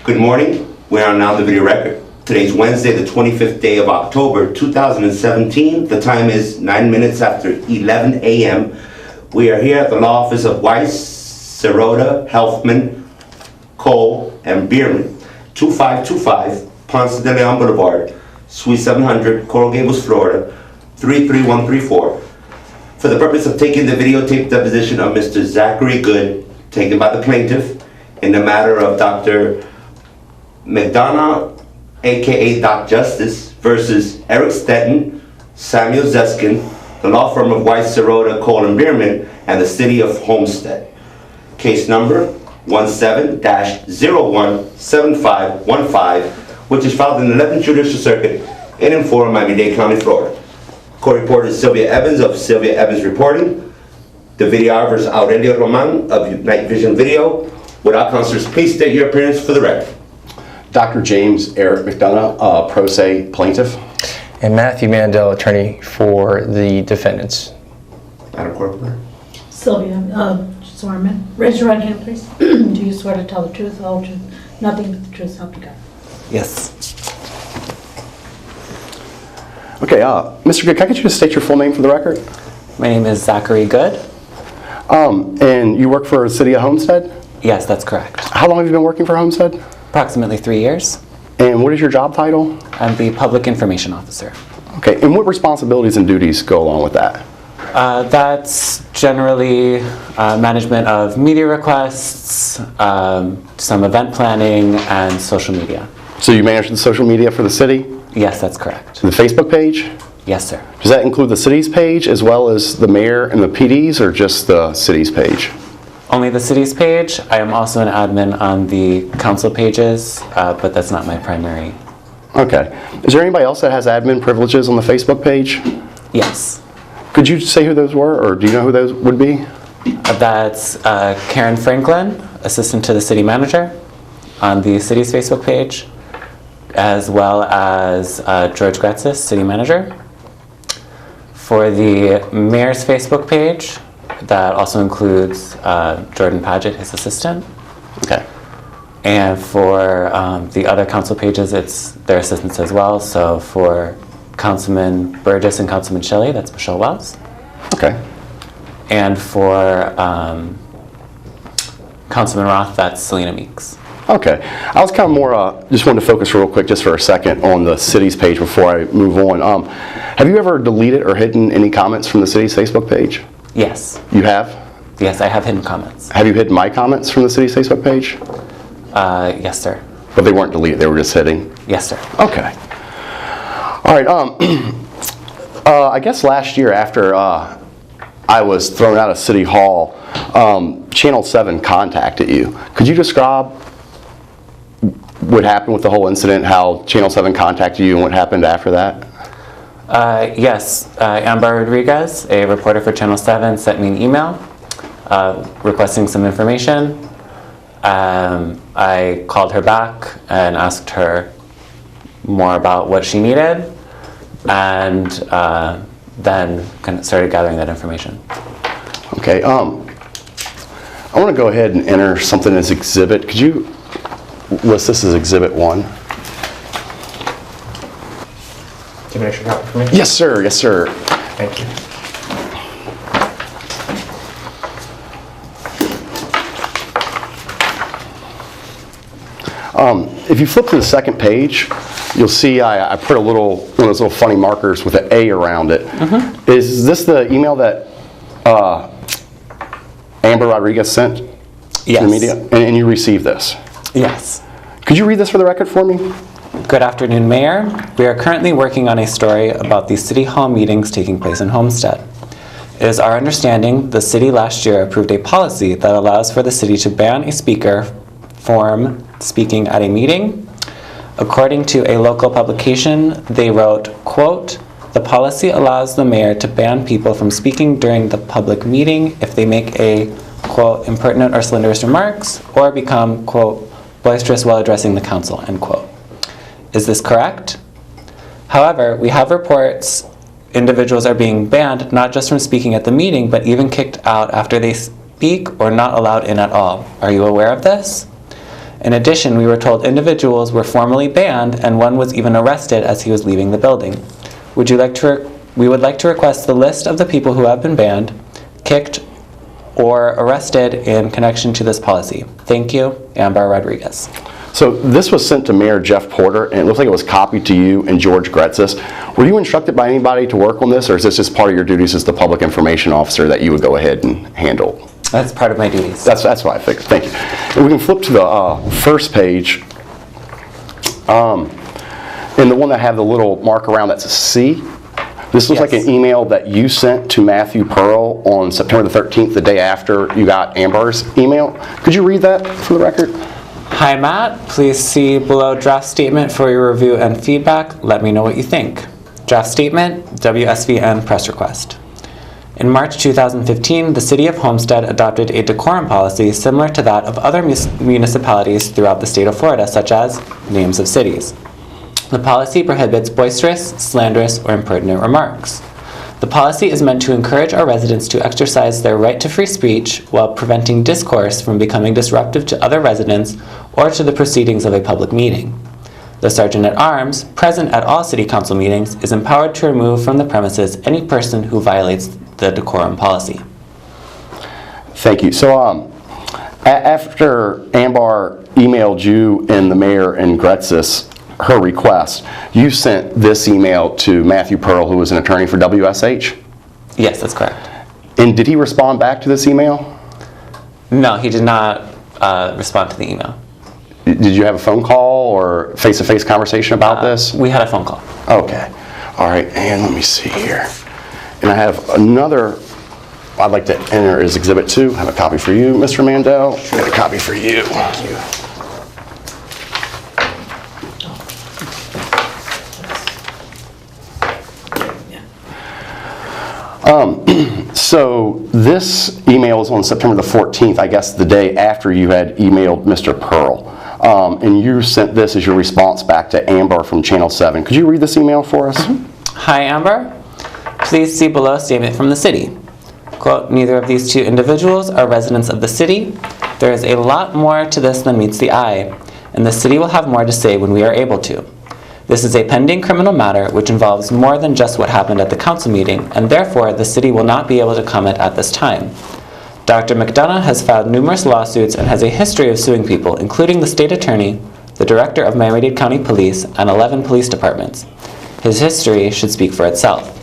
Good morning. We are now on the video record. Today's Wednesday, the 25th day of October, 2017. The time is 9 minutes after 11 a.m. We are here at the law office of Weiss, Sirota, Helfman, Cole, and Bierman, 2525 Ponce de Leon Boulevard, Suite 700, Coral Gables, Florida, 33134. For the purpose of taking the videotape deposition of Mr. Zachery Good, taken by the plaintiff, in the matter of Dr. McDonough, aka Doc Justice, versus Eric Stetting, Samuel Zeskin, the law firm of Weiss, Sirota, Cole, and Bierman, and the city of Homestead. Case number 17-017515, which is filed in the 11th Judicial Circuit in Miami-Dade County, Florida. Court reporter is Sylvia Evans of Sylvia Evans Reporting. The videographer is Aurelio Roman of Night Vision Video. Would our counselors please state your appearance for the record? Dr. James Eric McDonough, pro se plaintiff. And Matthew Mandel, attorney for the defendants. Madam Court Reporter. Sylvia, Swearman. Raise your right hand, please. Do you swear to tell the truth, the whole truth, nothing but the truth, so help you God? Yes. Okay, Mr. Good, can I get you to state your full name for the record? My name is Zachery Good. And you work for the city of Homestead? Yes, that's correct. How long have you been working for Homestead? Approximately 3 years. And what is your job title? I'm the Public Information Officer. Okay, and what responsibilities and duties go along with that? That's generally management of media requests, some event planning, and social media. So you manage the social media for the city? Yes, that's correct. The Facebook page? Yes, sir. Does that include the city's page as well as the mayor and the PD's, or just the city's page? Only the city's page. I am also an admin on the council pages, but that's not my primary. Okay. Is there anybody else that has admin privileges on the Facebook page? Yes. Could you say who those were, or do you know who those would be? That's Karen Franklin, assistant to the city manager, on the city's Facebook page, as well as George Gretzis, city manager. For the mayor's Facebook page, that also includes Jordan Padgett, his assistant. Okay. And for the other council pages, it's their assistants as well. So for Councilman Burgess and Councilman Shelley, that's Michelle Wells. Okay. And for Councilman Roth, that's Selena Meeks. Okay. I was kind of more, just wanted to focus real quick just for a second on the city's page before I move on. Have you ever deleted or hidden any comments from the city's Facebook page? Yes. You have? Yes, I have hidden comments. Have you hidden my comments from the city's Facebook page? Yes, sir. But they weren't deleted, they were just hidden? Yes, sir. Okay. All right. I guess last year after I was thrown out of City Hall, Channel 7 contacted you. Could you describe what happened with the whole incident, how Channel 7 contacted you and what happened after that? Yes, Amber Rodriguez, a reporter for Channel 7, sent me an email requesting some information. I called her back and asked her more about what she needed, and then kind of started gathering that information. Okay. I want to go ahead and enter something as exhibit. Could you list this as Exhibit 1? Do you have an extra copy for me? Yes, sir. Yes, sir. Thank you. If you flip to the second page, you'll see I put one of those little funny markers with an A around it. Mm-hmm. Is this the email that Amber Rodriguez sent Yes. to the media? And you received this? Yes. Could you read this for the record for me? Good afternoon, Mayor. We are currently working on a story about the City Hall meetings taking place in Homestead. It is our understanding the city last year approved a policy that allows for the city to ban a speaker from speaking at a meeting. According to a local publication, they wrote, quote, "The policy allows the mayor to ban people from speaking during the public meeting if they make a, quote, impertinent or slanderous remarks or become, quote, boisterous while addressing the council," end quote. Is this correct? However, we have reports individuals are being banned not just from speaking at the meeting, but even kicked out after they speak or not allowed in at all. Are you aware of this? In addition, we were told individuals were formally banned and one was even arrested as he was leaving the building. We would like to request the list of the people who have been banned, kicked, or arrested in connection to this policy. Thank you, Amber Rodriguez. So this was sent to Mayor Jeff Porter, and it looks like it was copied to you and George Gretzis. Were you instructed by anybody to work on this, or is this just part of your duties as the public information officer that you would go ahead and handle? That's part of my duties. That's what I figured. Thank you. And we can flip to the first page. And the one that had the little mark around that's a C. This looks like Yes. an email that you sent to Matthew Pearl on September the 13th, the day after you got Amber's email. Could you read that for the record? Hi, Matt. Please see below draft statement for your review and feedback. Let me know what you think. Draft statement, WSVN press request. In March 2015, the City of Homestead adopted a decorum policy similar to that of other municipalities throughout the state of Florida, such as names of cities. The policy prohibits boisterous, slanderous, or impertinent remarks. The policy is meant to encourage our residents to exercise their right to free speech while preventing discourse from becoming disruptive to other residents or to the proceedings of a public meeting. The Sergeant-at-Arms, present at all City Council meetings, is empowered to remove from the premises any person who violates the decorum policy. Thank you. So after Amber emailed you and the mayor and Gretzis her request, you sent this email to Matthew Pearl, who was an attorney for WSH? Yes, that's correct. And did he respond back to this email? No, he did not respond to the email. Did you have a phone call or face-to-face conversation about this? We had a phone call. Okay. All right, and let me see here. And I have another I'd like to enter as Exhibit 2. I have a copy for you, Mr. Mandel. And a copy for you. Thank you. So this email was on September the 14th, I guess the day after you had emailed Mr. Pearl. And you sent this as your response back to Amber from Channel 7. Could you read this email for us? Hi, Amber. Please see below statement from the city. Quote, neither of these two individuals are residents of the city. There is a lot more to this than meets the eye, and the city will have more to say when we are able to. This is a pending criminal matter which involves more than just what happened at the council meeting, and therefore the city will not be able to comment at this time. Dr. McDonough has filed numerous lawsuits and has a history of suing people, including the state attorney, the director of Miami-Dade County Police, and 11 police departments. His history should speak for itself.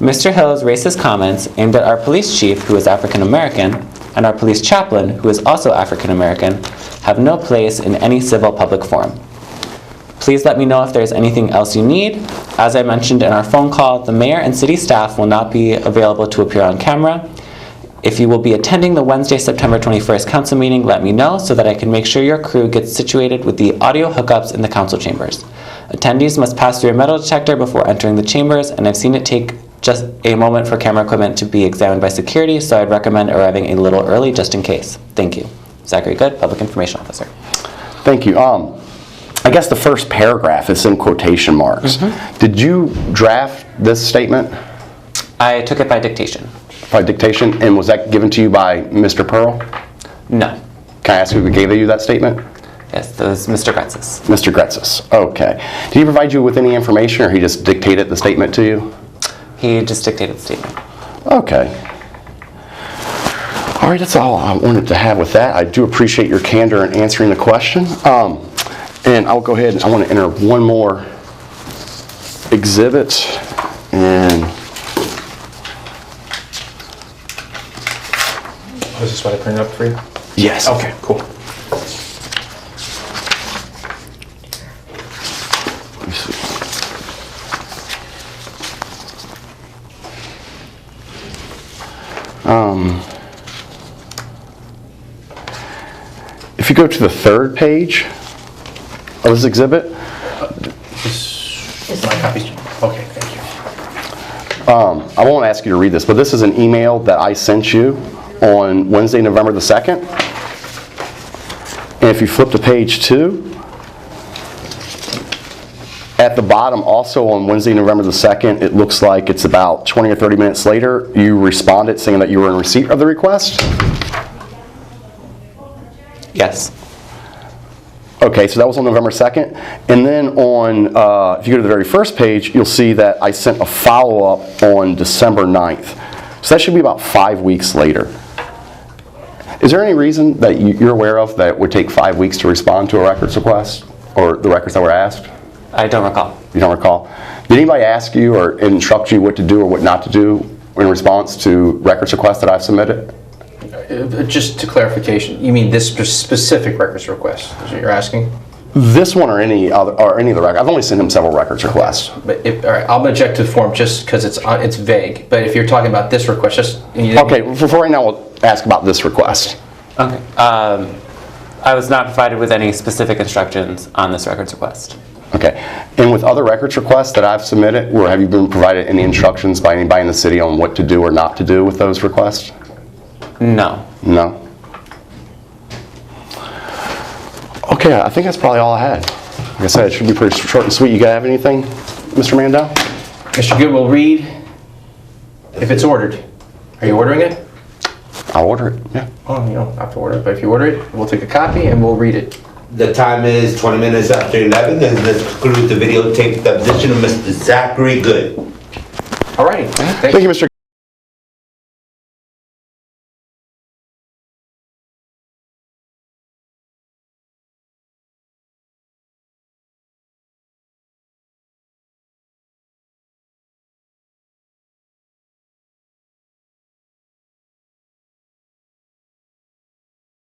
Mr. Hill's racist comments aimed at our police chief, who is African American, and our police chaplain, who is also African American, have no place in any civil public forum. Please let me know if there's anything else you need. As I mentioned in our phone call, the mayor and city staff will not be available to appear on camera. If you will be attending the Wednesday, September 21st council meeting, let me know so that I can make sure your crew gets situated with the audio hookups in the council chambers. Attendees must pass through a metal detector before entering the chambers, and I've seen it take just a moment for camera equipment to be examined by security, so I'd recommend arriving a little early just in case. Thank you. Zachery Good, Public Information Officer. Thank you. I guess the first paragraph is in quotation marks. Mm-hmm. Did you draft this statement? I took it by dictation. By dictation, and was that given to you by Mr. Pearl? No. Can I ask who gave you that statement? Yes, that was Mr. Gretzis. Mr. Gretzis, okay. Did he provide you with any information, or he just dictated the statement to you? He just dictated the statement. Okay. All right, that's all I wanted to have with that. I do appreciate your candor in answering the question. And I'll go ahead and I want to enter one more exhibit. And Is this what I printed up for you? yes. Okay, cool. Let me see. If you go to the third page of this exhibit, My copy's, okay, thank you. I won't ask you to read this, but this is an email that I sent you on Wednesday, November the 2nd. And if you flip to page 2, at the bottom, also on Wednesday, November the 2nd, it looks like it's about 20 or 30 minutes later, you responded saying that you were in receipt of the request. Yes. Okay, so that was on November 2nd. And then on, if you go to the very first page, you'll see that I sent a follow-up on December 9th. So that should be about 5 weeks later. Is there any reason that you're aware of that it would take 5 weeks to respond to a records request, or the records that were asked? I don't recall. You don't recall? Did anybody ask you or instruct you what to do or what not to do in response to records requests that I've submitted? Just to clarification, you mean this specific records request, is what you're asking? This one or any other, or any of the records? I've only sent him several records requests. But all right, I'll object to the form just because it's vague. But if you're talking about this request, just Okay, for right now, we'll ask about this request. Okay. I was not provided with any specific instructions on this records request. Okay, and with other records requests that I've submitted, or have you been provided any instructions by anybody in the city on what to do or not to do with those requests? No. No? Okay, I think that's probably all I had. Like I said, it should be pretty short and sweet. You guys have anything, Mr. Mandel? Mr. Good will read if it's ordered. Are you ordering it? I'll order it, yeah. Oh, you don't have to order it, but if you order it, we'll take a copy and we'll read it. The time is 20 minutes after 11, and this concludes the videotape deposition of Mr. Zachery Good. All righty. Thank you, Mr.